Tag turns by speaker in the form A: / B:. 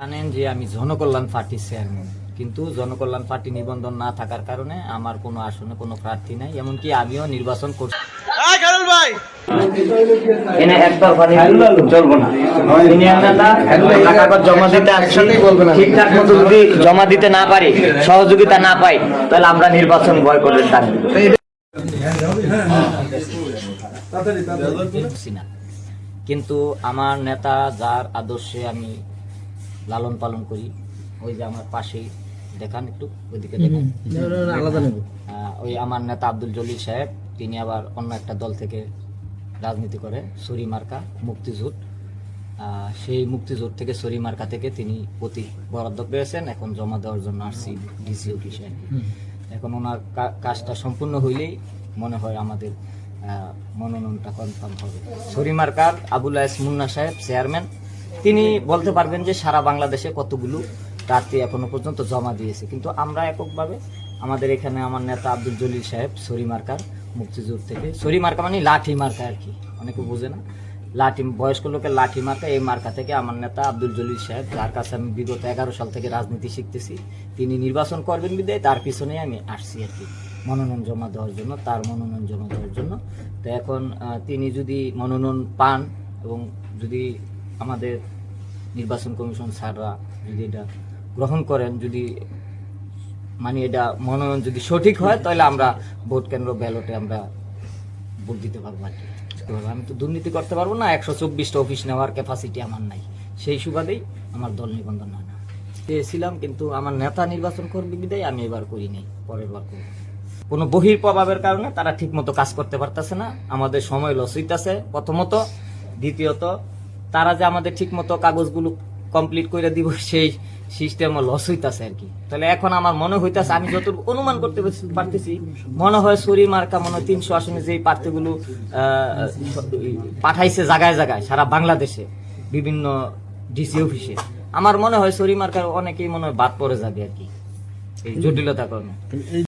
A: জানেন যে আমি জনকল্যাণ পার্টির চেয়ারম্যান, কিন্তু জনকল্যাণ পার্টি নিবন্ধন না থাকার কারণে আমার কোনো আসনে কোনো প্রার্থী নাই, এমনকি আমিও নির্বাচন করছি। ঠিকঠাক মতো যদি জমা দিতে না পারি, সহযোগিতা না পাই, তাহলে আমরা নির্বাচন বয়কটের ডাক দিব। কিন্তু আমার নেতা যার আদর্শে আমি লালন পালন করি, ওই যে আমার পাশেই দেখান, একটু ওইদিকে দেখান, ওই আমার নেতা আব্দুল জলিল সাহেব, তিনি আবার অন্য একটা দল থেকে রাজনীতি করে, সরি মার্কা মুক্তিজোট। সেই মুক্তিজোট থেকে সরি মার্কা থেকে তিনি প্রতি বরাদ্দ পেয়েছেন, এখন জমা দেওয়ার জন্য আসছি ডিসি অফিসে। এখন ওনার কাজটা সম্পূর্ণ হইলেই মনে হয় আমাদের মনোনয়নটা কনফার্ম হবে। সরি মার্কার আবুল আয়েস মুন্না সাহেব চেয়ারম্যান, তিনি বলতে পারবেন যে সারা বাংলাদেশে কতগুলো প্রার্থী এখনো পর্যন্ত জমা দিয়েছে, কিন্তু আমরা এককভাবে আমাদের এখানে আমার নেতা আব্দুল জলিল সাহেব সরি মার্কার মুক্তিযুদ্ধ থেকে, সরি মার্কা মানে লাঠি মার্কা আর কি, অনেকে বোঝে না, লাঠি বয়স্ক লোকের লাঠি মার্কা, এই মার্কা থেকে আমার নেতা আব্দুল জলিল সাহেব, যার কাছে আমি বিগত 11 সাল থেকে রাজনীতি শিখতেছি, তিনি নির্বাচন করবেন বিদায় তার পিছনে আমি আসছি আর কি, মনোনয়ন জমা দেওয়ার জন্য, তার মনোনয়ন জমা দেওয়ার জন্য। তো এখন তিনি যদি মনোনয়ন পান এবং যদি আমাদের নির্বাচন কমিশন স্যাররা যদি এটা গ্রহণ করেন, যদি মানে এটা মনোনয়ন যদি সঠিক হয়, তাহলে আমরা ভোট কেন্দ্র ব্যালটে আমরা ভোট দিতে পারবো আর কি। আমি তো দুর্নীতি করতে পারবো না, 124টা অফিস নেওয়ার ক্যাপাসিটি আমার নাই, সেই সুবাদেই আমার দল নিবন্ধন হয় না। চেয়েছিলাম, কিন্তু আমার নেতা নির্বাচন করবে বিদায় আমি এবার করি নাই, পরের বার করব। কোনো বহির প্রভাবের কারণে তারা ঠিক মতো কাজ করতে পারতেছে না, আমাদের সময় লস হইতেছে প্রথমত, দ্বিতীয়ত তারা যে আমাদের ঠিক মতো কাগজগুলো কমপ্লিট করে দিব সেই সিস্টেমও লস হইতেছে আর কি। তাহলে এখন আমার মনে হইতেছে, আমি যত অনুমান করতে পারতেছি, মনে হয় সরি মার্কা মনে হয় 300 আসনে যেই প্রার্থীগুলো পাঠাইছে জায়গায় জায়গায় সারা বাংলাদেশে বিভিন্ন ডিসি অফিসে, আমার মনে হয় সরি মার্কার অনেকেই মনে হয় বাদ পড়ে যাবে আর কি, এই জটিলতার কারণে।